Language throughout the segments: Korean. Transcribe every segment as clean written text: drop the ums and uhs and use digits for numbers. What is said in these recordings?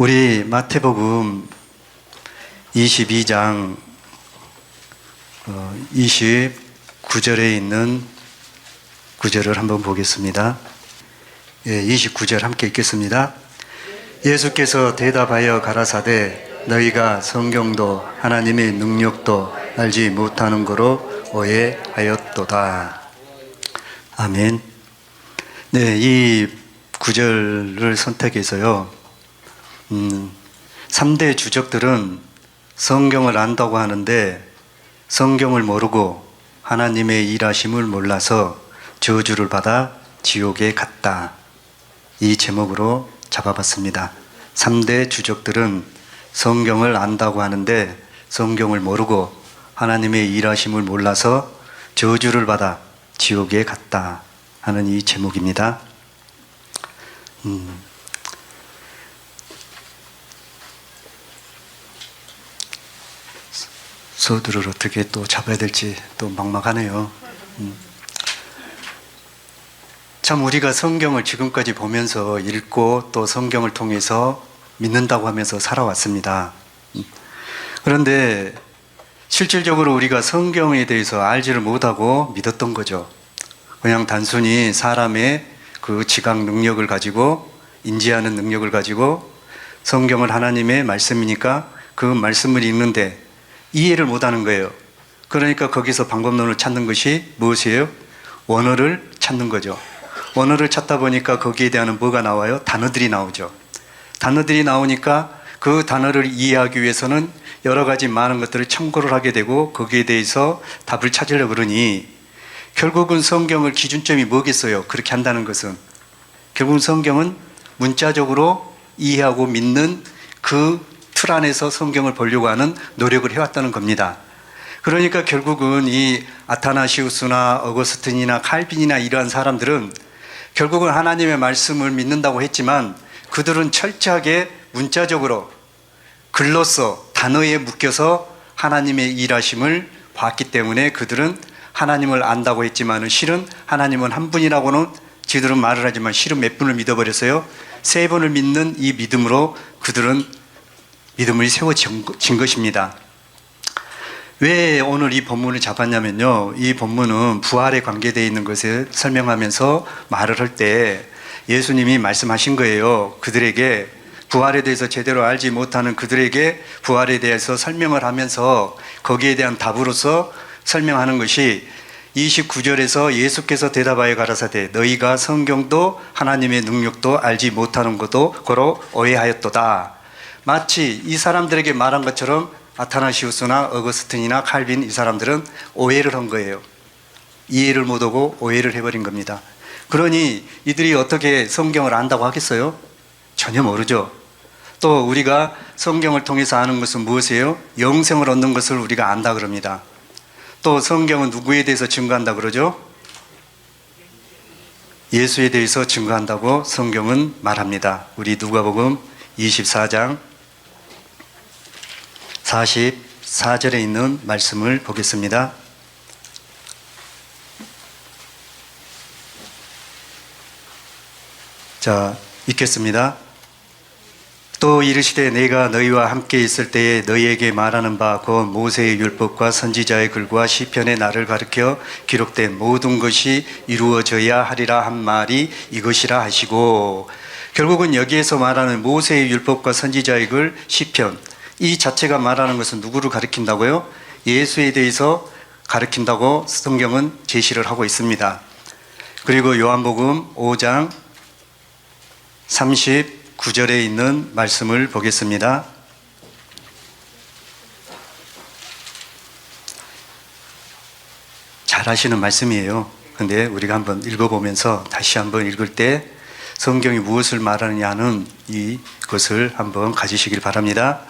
우리 마태복음 22장 29절에 있는 구절을 한번 보겠습니다. 29절 함께 읽겠습니다. 예수께서 대답하여 가라사대 너희가 성경도 하나님의 능력도 알지 못하는 거로 오해하였도다. 아멘. 네, 이 구절을 선택해서요. 3대 주적들은 성경을 안다고 하는데 성경을 모르고 하나님의 일하심을 몰라서 저주를 받아 지옥에 갔다. 이 제목으로 잡아봤습니다. 3대 주적들은 성경을 안다고 하는데 성경을 모르고 하나님의 일하심을 몰라서 저주를 받아 지옥에 갔다 하는 이 제목입니다. 서두를 어떻게 또 잡아야 될지 또 막막하네요. 참 우리가 성경을 지금까지 보면서 읽고 또 성경을 통해서 믿는다고 하면서 살아왔습니다. 그런데 실질적으로 우리가 성경에 대해서 알지를 못하고 믿었던 거죠. 그냥 단순히 사람의 그 지각 능력을 가지고 인지하는 능력을 가지고 성경을 하나님의 말씀이니까 그 말씀을 읽는데 이해를 못하는 거예요. 그러니까 거기서 방법론을 찾는 것이 무엇이에요? 원어를 찾는 거죠. 원어를 찾다 보니까 거기에 대한 뭐가 나와요? 단어들이 나오죠. 단어들이 나오니까 그 단어를 이해하기 위해서는 여러 가지 많은 것들을 참고를 하게 되고 거기에 대해서 답을 찾으려고 그러니 결국은 성경을 기준점이 뭐겠어요? 그렇게 한다는 것은 결국은 성경은 문자적으로 이해하고 믿는 그 틀 안에서 성경을 보려고 하는 노력을 해왔다는 겁니다. 그러니까 결국은 이 아타나시우스나 어거스틴이나 칼빈이나 이러한 사람들은 결국은 하나님의 말씀을 믿는다고 했지만 그들은 철저하게 문자적으로 글로써 단어에 묶여서 하나님의 일하심을 봤기 때문에 그들은 하나님을 안다고 했지만 실은 하나님은 한 분이라고는 지들은 말을 하지만 실은 몇 분을 믿어버렸어요. 3분을 믿는 이 믿음으로 그들은 믿음을 세워진 것입니다. 왜 오늘 이 본문을 잡았냐면요. 이 본문은 부활에 관계되어 있는 것을 설명하면서 말을 할 때 예수님이 말씀하신 거예요. 그들에게 부활에 대해서 제대로 알지 못하는 그들에게 부활에 대해서 설명을 하면서 거기에 대한 답으로서 설명하는 것이 29절에서 예수께서 대답하여 가라사대 너희가 성경도 하나님의 능력도 알지 못하는 것도 고로 오해하였도다. 마치 이 사람들에게 말한 것처럼 아타나시우스나 어거스틴이나 칼빈 이 사람들은 오해를 한 거예요. 이해를 못하고 오해를 해버린 겁니다. 그러니 이들이 어떻게 성경을 안다고 하겠어요? 전혀 모르죠. 또 우리가 성경을 통해서 아는 것은 무엇이에요? 영생을 얻는 것을 우리가 안다 그럽니다. 또 성경은 누구에 대해서 증거한다 그러죠? 예수에 대해서 증거한다고 성경은 말합니다. 우리 누가복음 24장 44절에 있는 말씀을 보겠습니다. 자, 읽겠습니다. 또 이르시되 내가 너희와 함께 있을 때에 너희에게 말하는 바 곧 모세의 율법과 선지자의 글과 시편의 나를 가르쳐 기록된 모든 것이 이루어져야 하리라 한 말이 이것이라 하시고 결국은 여기에서 말하는 모세의 율법과 선지자의 글, 시편 이 자체가 말하는 것은 누구를 가리킨다고요? 예수에 대해서 가리킨다고 성경은 제시를 하고 있습니다. 그리고 요한복음 5장 39절에 있는 말씀을 보겠습니다. 잘 아시는 말씀이에요. 근데 우리가 한번 읽어보면서 다시 한번 읽을 때 성경이 무엇을 말하느냐는 이것을 한번 가지시길 바랍니다.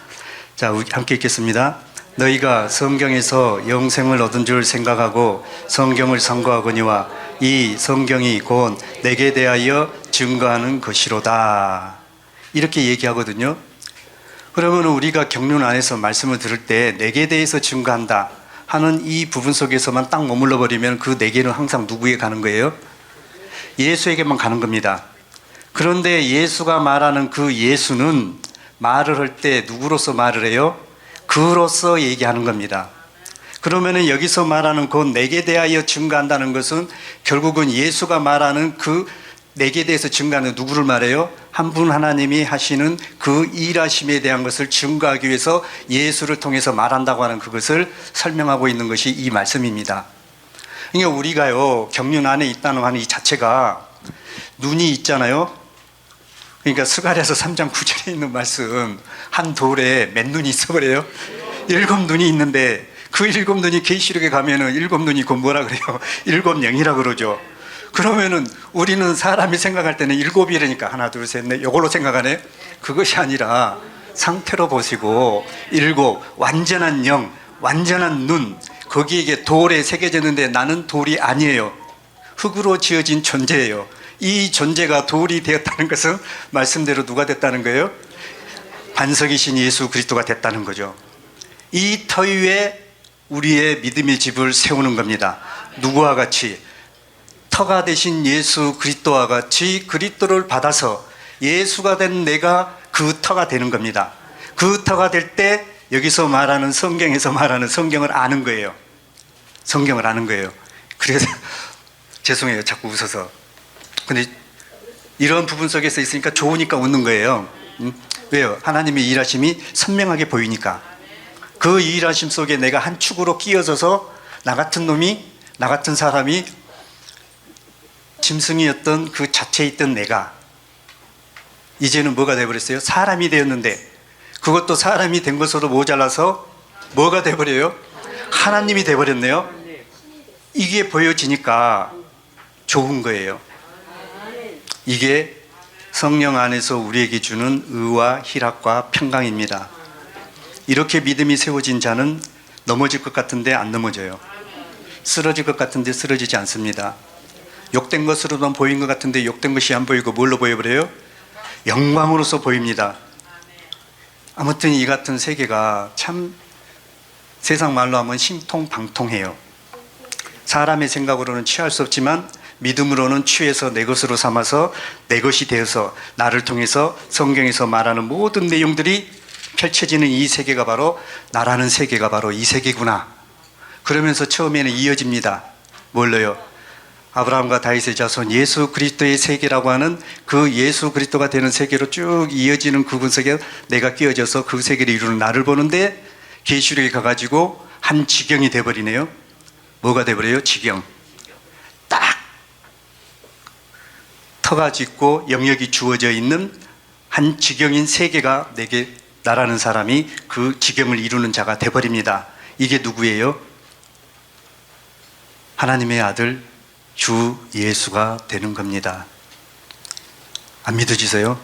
자, 함께 읽겠습니다. 너희가 성경에서 영생을 얻은 줄 생각하고 성경을 상고하거니와 이 성경이 곧 내게 대하여 증거하는 것이로다. 이렇게 얘기하거든요. 그러면 우리가 경륜 안에서 말씀을 들을 때 내게 대해서 증거한다 하는 이 부분 속에서만 딱 머물러 버리면 그 내게는 항상 누구에게 가는 거예요? 예수에게만 가는 겁니다. 그런데 예수가 말하는 그 예수는 말을 할 때 누구로서 말을 해요? 그로서 얘기하는 겁니다. 그러면은 여기서 말하는 그 내게 대하여 증거한다는 것은 결국은 예수가 말하는 그 내게 대해서 증거하는 누구를 말해요? 한 분 하나님이 하시는 그 일하심에 대한 것을 증거하기 위해서 예수를 통해서 말한다고 하는 그것을 설명하고 있는 것이 이 말씀입니다. 그러니까 우리가요, 경륜 안에 있다는 하는 이 자체가 눈이 있잖아요. 그러니까 스가랴서 3장 9절에 있는 말씀, 한 돌에 몇 눈이 있어버려요? 7눈이 있는데 그 7눈이 계시록에 가면은 7눈이 곧 뭐라 그래요? 7영이라 그러죠. 그러면은 우리는 사람이 생각할 때는 7이라니까 하나 둘 셋 넷 이걸로 생각하네. 그것이 아니라 상태로 보시고 7, 완전한 영, 완전한 눈, 거기에 돌에 새겨졌는데 나는 돌이 아니에요. 흙으로 지어진 존재예요. 이 존재가 돌이 되었다는 것은 말씀대로 누가 됐다는 거예요? 반석이신 예수 그리스도가 됐다는 거죠. 이 터 위에 우리의 믿음의 집을 세우는 겁니다. 누구와 같이? 터가 되신 예수 그리스도와 같이 그리스도를 받아서 예수가 된 내가 그 터가 되는 겁니다. 그 터가 될 때 여기서 말하는 성경에서 말하는 성경을 아는 거예요. 성경을 아는 거예요. 그래서 죄송해요. 자꾸 웃어서. 근데 이런 부분 속에서 있으니까 좋으니까 웃는 거예요. 왜요? 하나님의 일하심이 선명하게 보이니까. 그 일하심 속에 내가 한 축으로 끼어져서 나 같은 놈이, 나 같은 사람이 짐승이었던 그 자체에 있던 내가 이제는 뭐가 되어버렸어요? 사람이 되었는데 그것도 사람이 된 것으로 모자라서 뭐가 되어버려요? 하나님이 되어버렸네요. 이게 보여지니까 좋은 거예요. 이게 성령 안에서 우리에게 주는 의와 희락과 평강입니다. 이렇게 믿음이 세워진 자는 넘어질 것 같은데 안 넘어져요. 쓰러질 것 같은데 쓰러지지 않습니다. 욕된 것으로만 보인 것 같은데 욕된 것이 안 보이고 뭘로 보여버려요? 영광으로서 보입니다. 아무튼 이 같은 세계가 참 세상 말로 하면 신통방통해요. 사람의 생각으로는 취할 수 없지만 믿음으로는 취해서 내 것으로 삼아서 내 것이 되어서 나를 통해서 성경에서 말하는 모든 내용들이 펼쳐지는 이 세계가 바로 나라는 세계가 바로 이 세계구나. 그러면서 처음에는 이어집니다. 뭘로요? 아브라함과 다윗의 자손 예수 그리스도의 세계라고 하는 그 예수 그리스도가 되는 세계로 쭉 이어지는 그분 속에 내가 끼어져서 그 세계를 이루는 나를 보는데 계시록에 가가지고 한 지경이 돼버리네요. 뭐가 돼버려요? 지경. 딱 터가 짙고 영역이 주어져 있는 한 지경인 세계가 내게 나라는 사람이 그 지경을 이루는 자가 돼버립니다. 이게 누구예요? 하나님의 아들 주 예수가 되는 겁니다. 안 믿어지세요?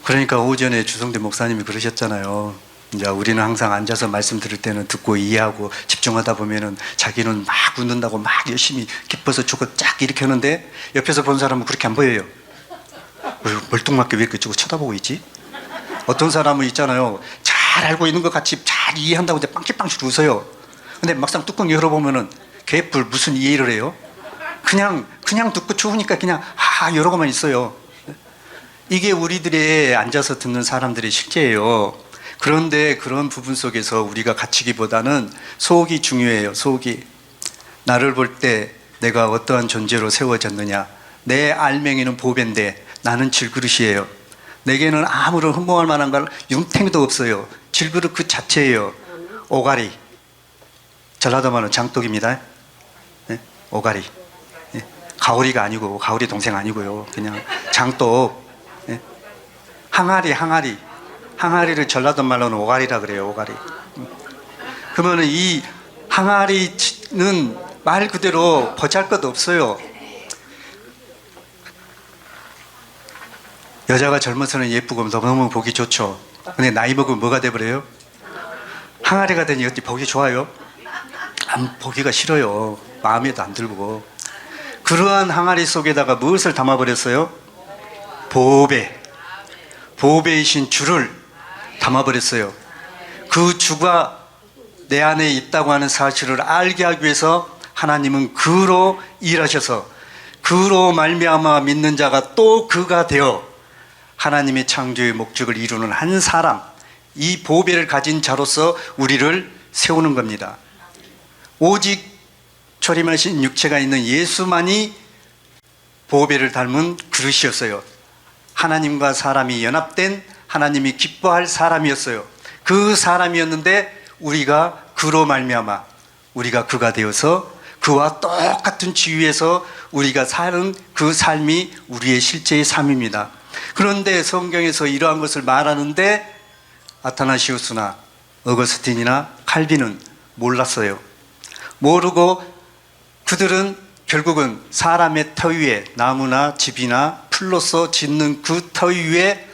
그러니까 오전에 주성대 목사님이 그러셨잖아요. 이제 우리는 항상 앉아서 말씀 들을 때는 듣고 이해하고 집중하다 보면은 자기는 막 웃는다고 막 열심히 기뻐서 죽고 쫙 이렇게 하는데 옆에서 본 사람은 그렇게 안 보여요. 멀뚱맞게 왜 이렇게 저거 쳐다보고 있지? 어떤 사람은 있잖아요. 잘 알고 있는 것 같이 잘 이해한다고 이제 빵긋빵긋 웃어요. 근데 막상 뚜껑 열어보면은 개뿔 무슨 이해를 해요? 그냥 듣고 좋으니까 그냥 이러고만 있어요. 이게 우리들의 앉아서 듣는 사람들의 실제예요. 그런데 그런 부분 속에서 우리가 갇히기보다는 속이 중요해요. 속이. 나를 볼 때 내가 어떠한 존재로 세워졌느냐. 내 알맹이는 보배인데 나는 질그릇이에요. 내게는 아무런 흠모할 만한 걸 융탱이도 없어요. 질그릇 그 자체예요. 오가리. 전라도 말은 장독입니다. 네? 오가리. 네? 가오리가 아니고 가오리 동생 아니고요. 그냥 장독. 네? 항아리를 전라도 말로는 오가리라 그래요. 오가리. 그러면 이 항아리는 말 그대로 보잘것 없어요. 여자가 젊어서는 예쁘고 너무 보기 좋죠. 근데 나이 먹으면 뭐가 돼버려요? 항아리가 되니 어찌 보기 좋아요? 안 보기가 싫어요. 마음에도 안 들고. 그러한 항아리 속에다가 무엇을 담아버렸어요? 보배이신 주를 담아버렸어요. 그 주가 내 안에 있다고 하는 사실을 알게 하기 위해서 하나님은 그로 일하셔서 그로 말미암아 믿는 자가 또 그가 되어 하나님의 창조의 목적을 이루는 한 사람, 이 보배를 가진 자로서 우리를 세우는 겁니다. 오직 초림하신 육체가 있는 예수만이 보배를 닮은 그릇이었어요. 하나님과 사람이 연합된 하나님이 기뻐할 사람이었어요. 그 사람이었는데 우리가 그로 말미암아 우리가 그가 되어서 그와 똑같은 지위에서 우리가 사는 그 삶이 우리의 실제의 삶입니다. 그런데 성경에서 이러한 것을 말하는데 아타나시우스나 어거스틴이나 칼빈은 몰랐어요. 모르고 그들은 결국은 사람의 터 위에, 나무나 집이나 풀로서 짓는 그 터 위에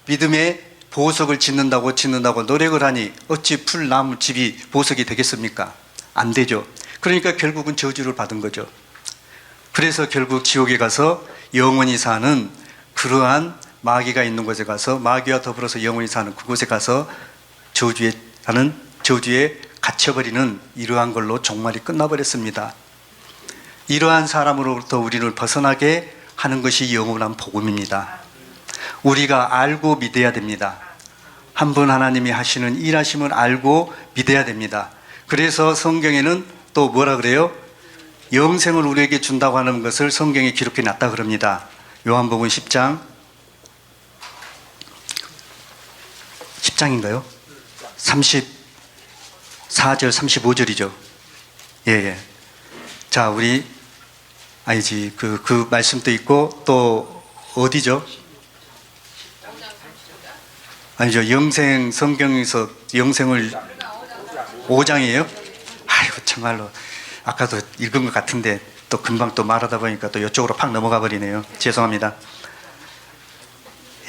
믿음의 보석을 짓는다고 노력을 하니 어찌 풀, 나무, 집이 보석이 되겠습니까? 안 되죠. 그러니까 결국은 저주를 받은 거죠. 그래서 결국 지옥에 가서 영원히 사는 그러한 마귀가 있는 곳에 가서, 마귀와 더불어서 영원히 사는 그곳에 가서 저주에 갇혀버리는 이러한 걸로 종말이 끝나버렸습니다. 이러한 사람으로부터 우리를 벗어나게 하는 것이 영원한 복음입니다. 우리가 알고 믿어야 됩니다. 한 분 하나님이 하시는 일하심을 알고 믿어야 됩니다. 그래서 성경에는 또 뭐라 그래요? 영생을 우리에게 준다고 하는 것을 성경에 기록해 놨다 그럽니다. 요한복음 10장인가요? 34절 35절이죠. 예. 자, 우리 아니지 그 말씀도 있고 또 어디죠? 아니죠. 영생 성경에서 영생을 5장이에요? 아이고 참말로 아까도 읽은 것 같은데 또 금방 또 말하다 보니까 또 이쪽으로 팍 넘어가 버리네요. 죄송합니다.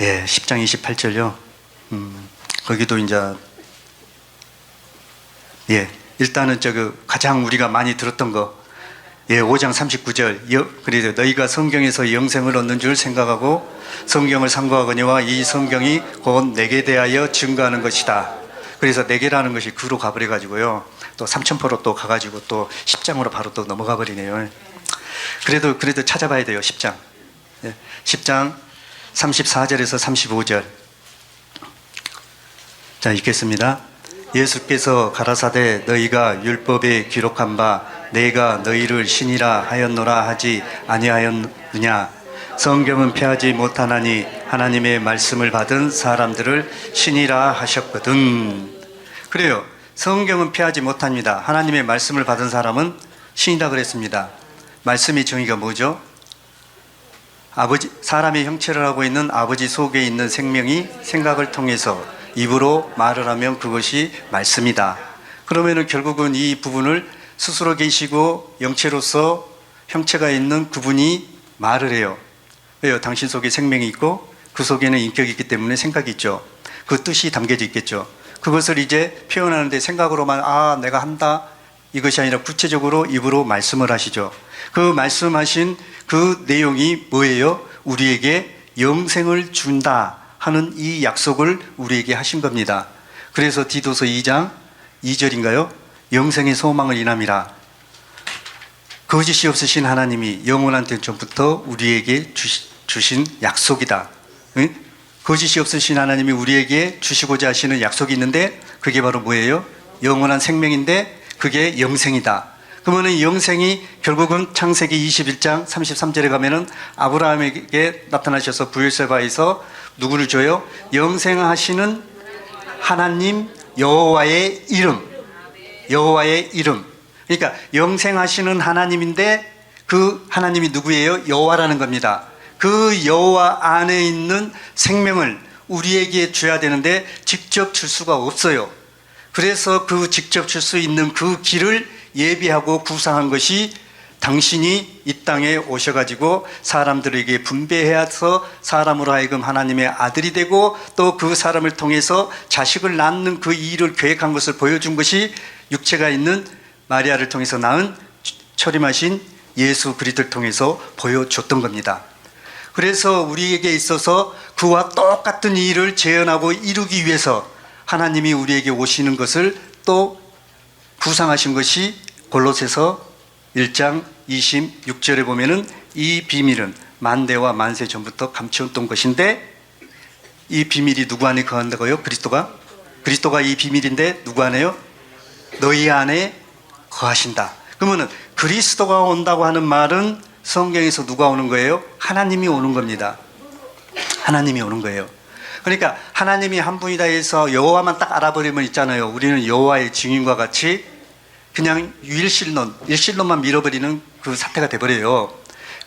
예, 10장 28절요. 거기도 이제 예, 일단은 가장 우리가 많이 들었던 거, 예, 5장 39절. 그래서 너희가 성경에서 영생을 얻는 줄 생각하고 성경을 상고하거니와 이 성경이 곧 내게 대하여 증거하는 것이다. 그래서 내게라는 것이 그로 가버려 가지고요. 또 삼천포로 또 가가지고 또 10장으로 바로 또 넘어가 버리네요. 그래도 찾아봐야 돼요. 10장. 예, 10장 34절에서 35절. 자, 읽겠습니다. 예수께서 가라사대 너희가 율법에 기록한 바 내가 너희를 신이라 하였노라 하지 아니하였느냐. 성경은 폐하지 못하나니 하나님의 말씀을 받은 사람들을 신이라 하셨거든. 그래요. 성경은 폐하지 못합니다. 하나님의 말씀을 받은 사람은 신이라 그랬습니다. 말씀의 정의가 뭐죠? 아버지, 사람의 형체를 하고 있는 아버지 속에 있는 생명이 생각을 통해서 입으로 말을 하면 그것이 말씀이다. 그러면은 결국은 이 부분을 스스로 계시고 영체로서 형체가 있는 그분이 말을 해요. 왜요? 당신 속에 생명이 있고 그 속에는 인격이 있기 때문에 생각이 있죠. 그 뜻이 담겨져 있겠죠. 그것을 이제 표현하는데 생각으로만 내가 한다 이것이 아니라 구체적으로 입으로 말씀을 하시죠. 그 말씀하신 그 내용이 뭐예요? 우리에게 영생을 준다 하는 이 약속을 우리에게 하신 겁니다. 그래서 디도서 2장 2절인가요? 영생의 소망을 인함이라. 거짓이 없으신 하나님이 영원한 때 전부터 우리에게 주신 약속이다. 응? 거짓이 없으신 하나님이 우리에게 주시고자 하시는 약속이 있는데 그게 바로 뭐예요? 영원한 생명인데 그게 영생이다. 그러면 영생이 결국은 창세기 21장 33절에 가면은 아브라함에게 나타나셔서 부엘세바에서 누구를 줘요? 영생하시는 하나님 여호와의 이름. 여호와의 이름. 그러니까 영생하시는 하나님인데 그 하나님이 누구예요? 여호와라는 겁니다. 그 여호와 안에 있는 생명을 우리에게 줘야 되는데 직접 줄 수가 없어요. 그래서 그 직접 줄 수 있는 그 길을 예비하고 구상한 것이 당신이 이 땅에 오셔가지고 사람들에게 분배해서 사람으로 하여금 하나님의 아들이 되고 또 그 사람을 통해서 자식을 낳는 그 일을 계획한 것을 보여준 것이 육체가 있는 마리아를 통해서 낳은 초림하신 예수 그리스도를 통해서 보여줬던 겁니다. 그래서 우리에게 있어서 그와 똑같은 일을 재현하고 이루기 위해서 하나님이 우리에게 오시는 것을 또 구상하신 것이 골로새서 1장 26절에 보면은 이 비밀은 만대와 만세 전부터 감추었던 것인데 이 비밀이 누구 안에 거한다고요? 그리스도가 이 비밀인데 누구 안에요? 너희 안에 거하신다. 그러면은 그리스도가 온다고 하는 말은 성경에서 누가 오는 거예요? 하나님이 오는 겁니다. 하나님이 오는 거예요. 그러니까 하나님이 한 분이다 해서 여호와만 딱 알아버리면 있잖아요. 우리는 여호와의 증인과 같이 그냥 일신론만 밀어버리는 그 사태가 돼버려요.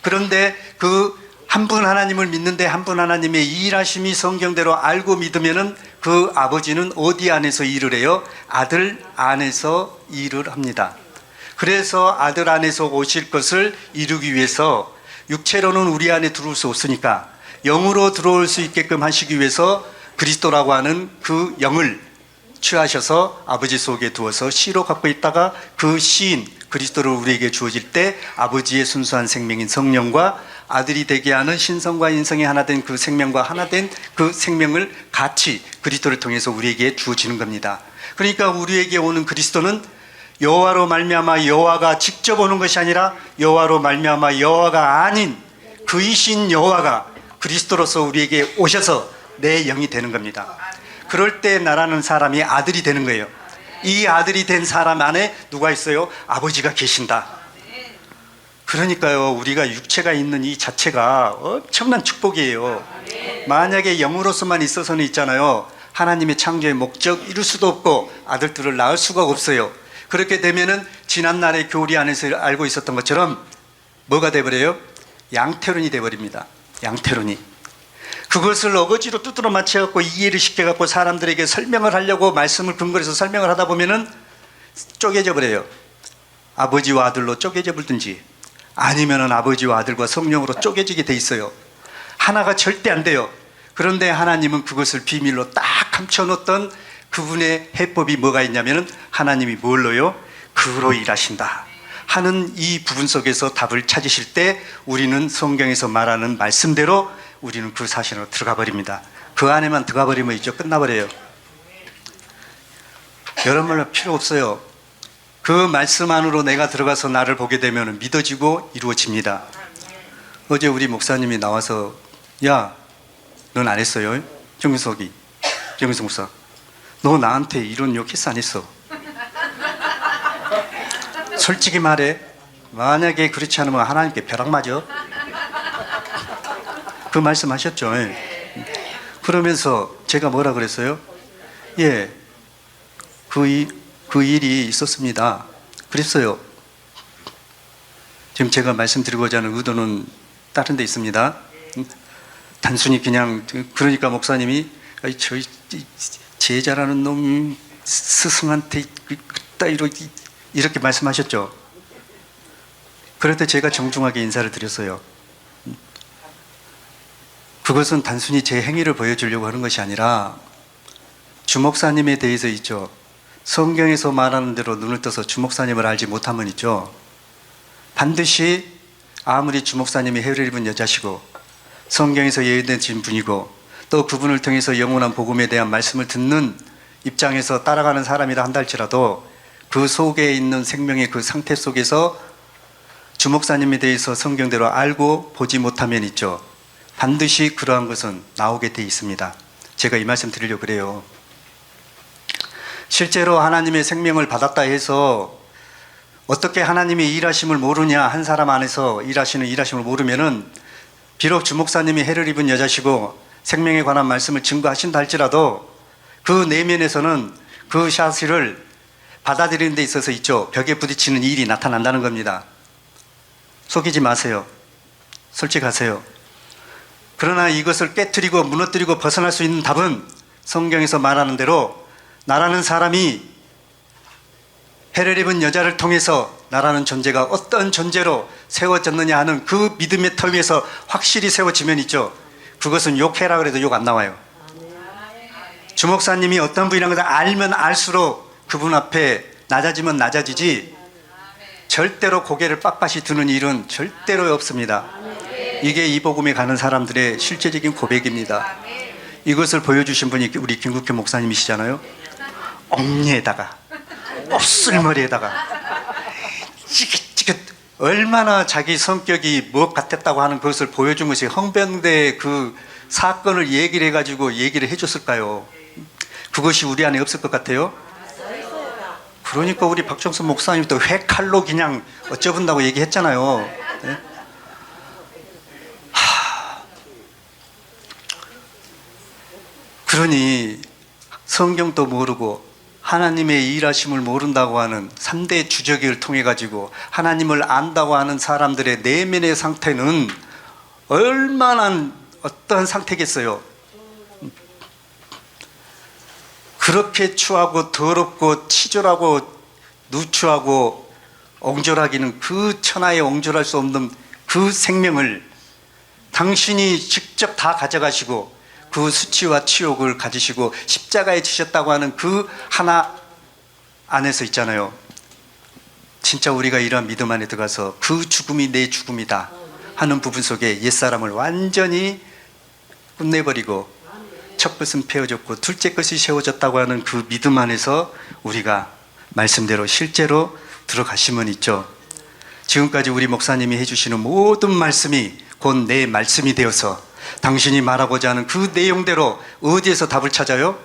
그런데 그 한 분 하나님을 믿는데 한 분 하나님의 일하심이 성경대로 알고 믿으면은 그 아버지는 어디 안에서 일을 해요? 아들 안에서 일을 합니다. 그래서 아들 안에서 오실 것을 이루기 위해서 육체로는 우리 안에 들어올 수 없으니까 영으로 들어올 수 있게끔 하시기 위해서 그리스도라고 하는 그 영을 취하셔서 아버지 속에 두어서 씨로 갖고 있다가 그 씨인 그리스도를 우리에게 주어질 때 아버지의 순수한 생명인 성령과 아들이 되게 하는 신성과 인성이 하나 된 그 생명과 하나 된 그 생명을 같이 그리스도를 통해서 우리에게 주어지는 겁니다. 그러니까 우리에게 오는 그리스도는 여호와로 말미암아 여호와가 직접 오는 것이 아니라 여호와로 말미암아 여호와가 아닌 그이신 여호와가 그리스도로서 우리에게 오셔서 내 영이 되는 겁니다. 그럴 때 나라는 사람이 아들이 되는 거예요. 이 아들이 된 사람 안에 누가 있어요? 아버지가 계신다. 그러니까요, 우리가 육체가 있는 이 자체가 엄청난 축복이에요. 만약에 영으로서만 있어서는 있잖아요, 하나님의 창조의 목적 이룰 수도 없고 아들들을 낳을 수가 없어요. 그렇게 되면은 지난날의 교리 안에서 알고 있었던 것처럼 뭐가 돼버려요? 양태론이 돼버립니다. 양태론이. 그것을 어거지로 두드러 맞춰갖고 이해를 시켜갖고 사람들에게 설명을 하려고 말씀을 근거로 해서 설명을 하다 보면은 쪼개져 버려요. 아버지와 아들로 쪼개져 버리든지 아니면은 아버지와 아들과 성령으로 쪼개지게 돼 있어요. 하나가 절대 안 돼요. 그런데 하나님은 그것을 비밀로 딱 감춰놓던 그분의 해법이 뭐가 있냐면은 하나님이 뭘로요? 그로 일하신다 하는 이 부분 속에서 답을 찾으실 때 우리는 성경에서 말하는 말씀대로 우리는 그 사실로 들어가 버립니다. 그 안에만 들어가 버리면 이제 끝나버려요. 여러 말로 필요 없어요. 그 말씀 안으로 내가 들어가서 나를 보게 되면 믿어지고 이루어집니다. 어제 우리 목사님이 나와서 야, 넌 안 했어요? 정윤석 목사, 너 나한테 이런 욕 했어 안 했어? 솔직히 말해, 만약에 그렇지 않으면 하나님께 벼락 맞아. 그 말씀 하셨죠. 그러면서 제가 뭐라 그랬어요? 예, 그 일이 있었습니다. 그랬어요. 지금 제가 말씀드리고자 하는 의도는 다른 데 있습니다. 단순히 그냥 그러니까 목사님이 저희 제자라는 놈 스승한테 이렇게 말씀하셨죠. 그럴 때 제가 정중하게 인사를 드렸어요. 그것은 단순히 제 행위를 보여주려고 하는 것이 아니라 주목사님에 대해서 있죠. 성경에서 말하는 대로 눈을 떠서 주목사님을 알지 못하면 있죠. 반드시 아무리 주목사님이 해를 입은 여자시고 성경에서 예언되신 분이고 또 그분을 통해서 영원한 복음에 대한 말씀을 듣는 입장에서 따라가는 사람이라 한다 할지라도 그 속에 있는 생명의 그 상태 속에서 주목사님에 대해서 성경대로 알고 보지 못하면 있죠. 반드시 그러한 것은 나오게 돼 있습니다. 제가 이 말씀 드리려고 그래요. 실제로 하나님의 생명을 받았다 해서 어떻게 하나님의 일하심을 모르냐, 한 사람 안에서 일하심을 모르면은 비록 주목사님이 해를 입은 여자시고 생명에 관한 말씀을 증거하신다 할지라도 그 내면에서는 그 사실을 받아들이는 데 있어서 있죠. 벽에 부딪히는 일이 나타난다는 겁니다. 속이지 마세요. 솔직하세요. 그러나 이것을 깨트리고 무너뜨리고 벗어날 수 있는 답은 성경에서 말하는 대로 나라는 사람이 해를 입은 여자를 통해서 나라는 존재가 어떤 존재로 세워졌느냐 하는 그 믿음의 터 위에서 확실히 세워지면 있죠. 그것은 욕해라 그래도 욕 안 나와요. 주목사님이 어떤 분이라는 것을 알면 알수록 그분 앞에 낮아지면 낮아지지 절대로 고개를 빳빳이 드는 일은 절대로 없습니다. 이게 이 복음에 가는 사람들의 실제적인 고백입니다. 이것을 보여주신 분이 우리 김국현 목사님이시잖아요. 엉리에다가 곱슬머리에다가 찌긋찌긋 얼마나 자기 성격이 무엇 같았다고 하는 것을 보여준 것이 흥병대의 그 사건을 얘기를 해가지고 얘기를 해줬을까요? 그것이 우리 안에 없을 것 같아요? 그러니까 우리 박정선 목사님도 회칼로 그냥 어쩌분다고 얘기했잖아요. 네? 그러니 성경도 모르고 하나님의 일하심을 모른다고 하는 3대 주저기를 통해 가지고 하나님을 안다고 하는 사람들의 내면의 상태는 얼마나 어떠한 상태겠어요? 그렇게 추하고 더럽고 치졸하고 누추하고 옹졸하기는 그 천하에 옹졸할 수 없는 그 생명을 당신이 직접 다 가져가시고 그 수치와 치욕을 가지시고 십자가에 지셨다고 하는 그 하나 안에서 있잖아요. 진짜 우리가 이러한 믿음 안에 들어가서 그 죽음이 내 죽음이다 하는 부분 속에 옛사람을 완전히 끝내버리고 첫 것은 폐어졌고 둘째 것이 세워졌다고 하는 그 믿음 안에서 우리가 말씀대로 실제로 들어가시면 있죠. 지금까지 우리 목사님이 해주시는 모든 말씀이 곧 내 말씀이 되어서 당신이 말하고자 하는 그 내용대로 어디에서 답을 찾아요?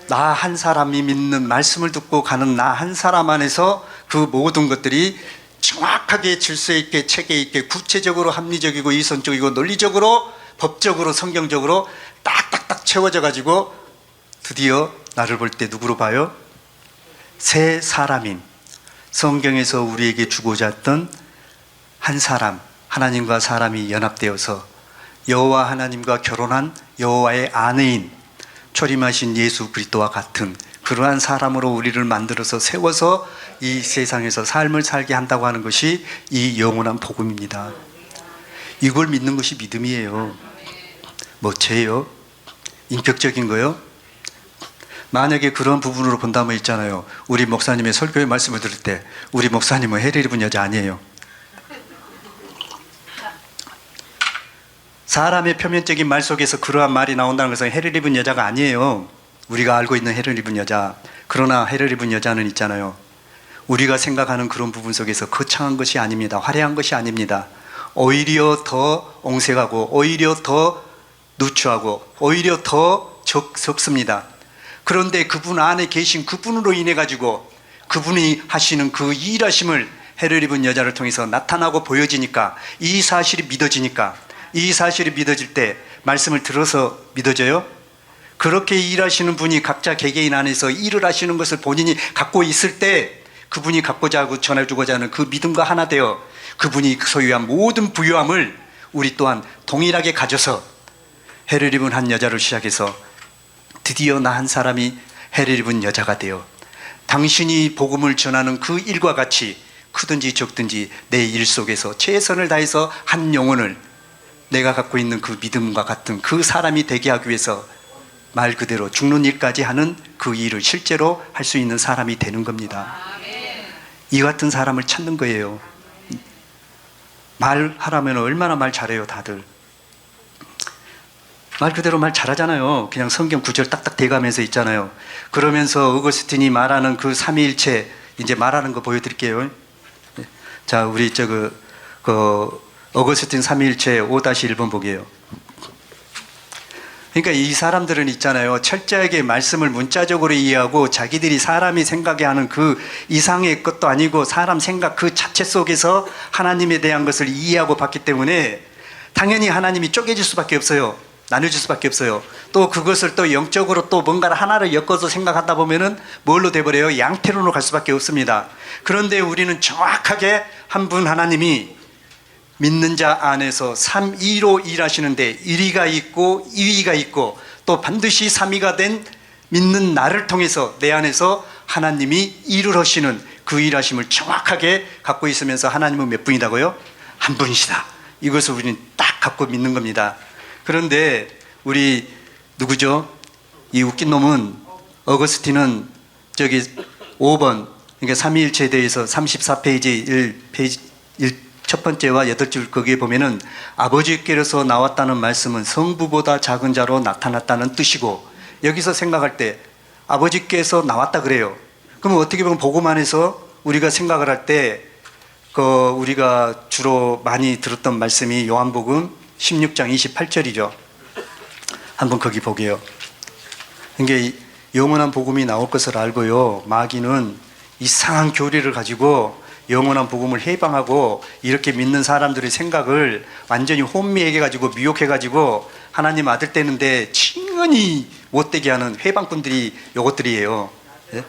나 한 사람이 믿는 말씀을 듣고 가는 나 한 사람 안에서 그 모든 것들이 정확하게 질서 있게 체계 있게 구체적으로 합리적이고 이성적이고 논리적으로 법적으로 성경적으로 딱딱딱 채워져 가지고 드디어 나를 볼 때 누구로 봐요? 새 사람인 성경에서 우리에게 주고자 했던 한 사람, 하나님과 사람이 연합되어서 여호와 하나님과 결혼한 여호와의 아내인 초림하신 예수 그리스도와 같은 그러한 사람으로 우리를 만들어서 세워서 이 세상에서 삶을 살게 한다고 하는 것이 이 영원한 복음입니다. 이걸 믿는 것이 믿음이에요. 뭐죄예요? 인격적인 거요? 만약에 그런 부분으로 본다면 있잖아요. 우리 목사님의 설교의 말씀을 들을 때 우리 목사님은 해를 입은 여자 아니에요. 사람의 표면적인 말 속에서 그러한 말이 나온다는 것은 해를 입은 여자가 아니에요. 우리가 알고 있는 해를 입은 여자. 그러나 해를 입은 여자는 있잖아요. 우리가 생각하는 그런 부분 속에서 거창한 것이 아닙니다. 화려한 것이 아닙니다. 오히려 더 옹색하고 오히려 더 누추하고 오히려 더 적습니다. 그런데 그분 안에 계신 그분으로 인해 가지고 그분이 하시는 그 일하심을 해를 입은 여자를 통해서 나타나고 보여지니까 이 사실이 믿어지니까 이 사실이 믿어질 때 말씀을 들어서 믿어져요? 그렇게 일하시는 분이 각자 개개인 안에서 일을 하시는 것을 본인이 갖고 있을 때 그분이 갖고자 하고 전해주고자 하는 그 믿음과 하나 되어 그분이 소유한 모든 부유함을 우리 또한 동일하게 가져서 해를 입은 한 여자를 시작해서 드디어 나 한 사람이 해를 입은 여자가 되어 당신이 복음을 전하는 그 일과 같이 크든지 적든지 내 일 속에서 최선을 다해서 한 영혼을 내가 갖고 있는 그 믿음과 같은 그 사람이 되게 하기 위해서 말 그대로 죽는 일까지 하는 그 일을 실제로 할 수 있는 사람이 되는 겁니다. 이 같은 사람을 찾는 거예요. 말하라면 얼마나 말 잘해요 다들. 말 그대로 말 잘하잖아요. 그냥 성경 구절 딱딱 대가면서 있잖아요. 그러면서 어거스틴이 말하는 그 삼위일체 이제 말하는 거 보여드릴게요. 자, 우리 어거스틴 삼위일체 5-1번 보게요. 그러니까 이 사람들은 있잖아요. 철저하게 말씀을 문자적으로 이해하고 자기들이 사람이 생각하는 그 이상의 것도 아니고 사람 생각 그 자체 속에서 하나님에 대한 것을 이해하고 봤기 때문에 당연히 하나님이 쪼개질 수밖에 없어요. 나눠질 수밖에 없어요. 또 그것을 또 영적으로 또 뭔가를 하나를 엮어서 생각하다 보면은 뭘로 돼버려요? 양태론으로 갈 수밖에 없습니다. 그런데 우리는 정확하게 한 분 하나님이 믿는 자 안에서 3위로 일하시는데 1위가 있고 2위가 있고 또 반드시 3위가 된 믿는 나를 통해서 내 안에서 하나님이 일을 하시는 그 일하심을 정확하게 갖고 있으면서 하나님은 몇 분이라고요? 한 분이시다. 이것을 우리는 딱 갖고 믿는 겁니다. 그런데 우리 누구죠? 이 웃긴 놈은 어거스틴은 저기 5번 그러니까 삼위일체에 대해서 34페이지 1 첫 번째와 8줄 거기에 보면은 아버지께로서 나왔다는 말씀은 성부보다 작은 자로 나타났다는 뜻이고 여기서 생각할 때 아버지께서 나왔다 그래요. 그럼 어떻게 보면 복음 안에서 우리가 생각을 할 때 우리가 주로 많이 들었던 말씀이 요한복음 16장 28절이죠. 한번 거기 보게요. 그러니까 영원한 복음이 나올 것을 알고요, 마귀는 이상한 교리를 가지고 영원한 복음을 해방하고 이렇게 믿는 사람들의 생각을 완전히 혼미하게 가지고 미혹해 가지고 하나님 아들 되는데 칭언이 못되게 하는 회방꾼들이 요것들이에요. 예?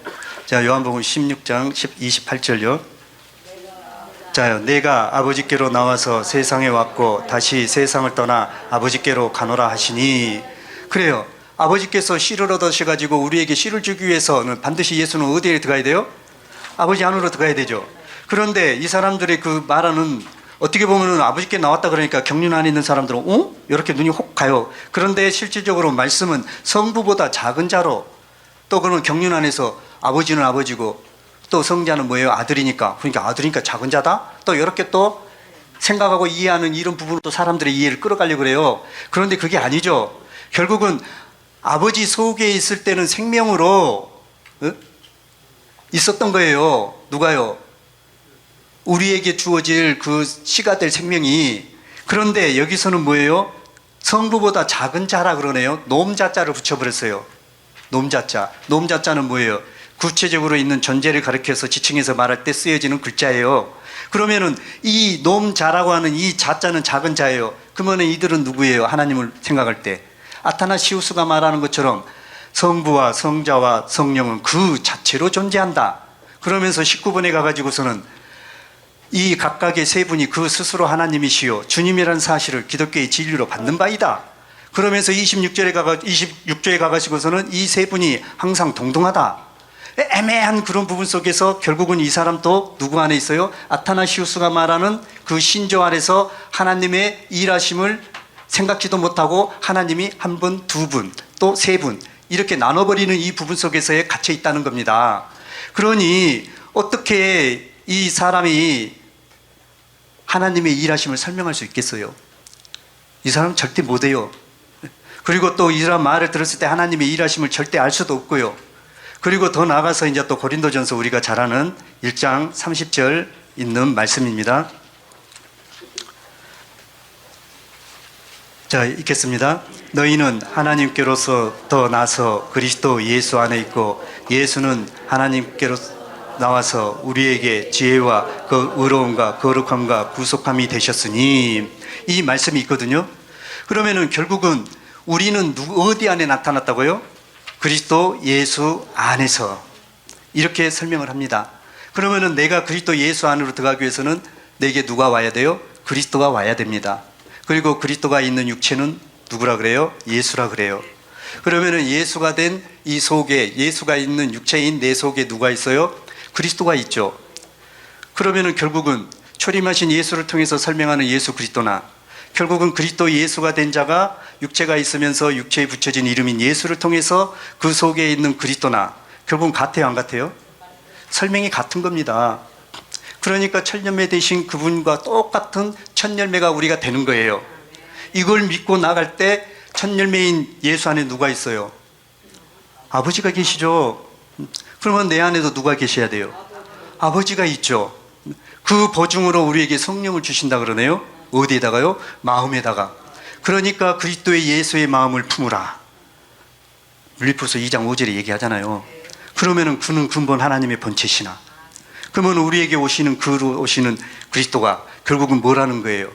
자, 요한복음 16장 28절요. 자, 내가 아버지께로 나와서 세상에 왔고 다시 세상을 떠나 아버지께로 가노라 하시니. 그래요. 아버지께서 씨를 얻으셔가지고 우리에게 씨를 주기 위해서는 반드시 예수는 어디에 들어가야 돼요? 아버지 안으로 들어가야 되죠. 그런데 이 사람들의 그 말하는, 어떻게 보면은 아버지께 나왔다 그러니까 경륜 안에 있는 사람들은 이렇게 눈이 혹 가요. 그런데 실질적으로 말씀은 성부보다 작은 자로, 또 그는 경륜 안에서 아버지는 아버지고 또 성자는 뭐예요? 아들이니까. 그러니까 아들이니까 작은 자다? 또 이렇게 또 생각하고 이해하는 이런 부분으로 또 사람들의 이해를 끌어가려고 그래요. 그런데 그게 아니죠. 결국은 아버지 속에 있을 때는 생명으로 있었던 거예요. 누가요? 우리에게 주어질 그 씨가 될 생명이. 그런데 여기서는 뭐예요? 성부보다 작은 자라 그러네요. 놈자자를 붙여버렸어요. 놈자자. 놈자자는 뭐예요? 구체적으로 있는 존재를 가리켜서 지칭해서 말할 때 쓰여지는 글자예요. 그러면은 이 놈자라고 하는 이 자자는 작은 자예요. 그러면 이들은 누구예요? 하나님을 생각할 때 아타나시우스가 말하는 것처럼 성부와 성자와 성령은 그 자체로 존재한다. 그러면서 19번에 가가지고서는 이 각각의 세 분이 그 스스로 하나님이시요 주님이라는 사실을 기독교의 진리로 받는 바이다. 그러면서 26절에 가가지고서는 이 세 분이 항상 동등하다. 애매한 그런 부분 속에서 결국은 이 사람도 누구 안에 있어요? 아타나시우스가 말하는 그 신조 안에서 하나님의 일하심을 생각지도 못하고 하나님이 한 분, 두 분, 또 세 분 이렇게 나눠버리는 이 부분 속에서에 갇혀 있다는 겁니다. 그러니 어떻게 이 사람이 하나님의 일하심을 설명할 수 있겠어요? 이 사람 절대 못해요. 그리고 또 이 사람 말을 들었을 때 하나님의 일하심을 절대 알 수도 없고요. 그리고 더 나아가서 이제 또 고린도전서 우리가 잘 아는 1장 30절 있는 말씀입니다. 자, 읽겠습니다. 너희는 하나님께로서 더 나서 그리스도 예수 안에 있고 예수는 하나님께로 나와서 우리에게 지혜와 그 의로움과 거룩함과 구속함이 되셨으니, 이 말씀이 있거든요. 그러면은 결국은 우리는 어디 안에 나타났다고요? 그리스도 예수 안에서. 이렇게 설명을 합니다. 그러면은 내가 그리스도 예수 안으로 들어가기 위해서는 내게 누가 와야 돼요? 그리스도가 와야 됩니다. 그리고 그리스도가 있는 육체는 누구라 그래요? 예수라 그래요. 그러면은 예수가 된 이 속에, 예수가 있는 육체인 내 속에 누가 있어요? 그리스도가 있죠. 그러면은 결국은 초림하신 예수를 통해서 설명하는 예수 그리스도나, 결국은 그리스도 예수가 된 자가 육체가 있으면서 육체에 붙여진 이름인 예수를 통해서 그 속에 있는 그리스도나, 결국은 같아요, 안 같아요? 설명이 같은 겁니다. 그러니까 천열매 되신 그분과 똑같은 천열매가 우리가 되는 거예요. 이걸 믿고 나갈 때 천열매인 예수 안에 누가 있어요? 아버지가 계시죠. 그러면 내 안에도 누가 계셔야 돼요? 아버지가 있죠. 그 보증으로 우리에게 성령을 주신다 그러네요. 어디에다가요? 마음에다가. 그러니까 그리스도의 예수의 마음을 품으라. 빌립보서 2장 5절에 얘기하잖아요. 그러면은 그는 근본 하나님의 본체시나. 그러면 우리에게 오시는 그로 오시는 그리스도가 결국은 뭐라는 거예요?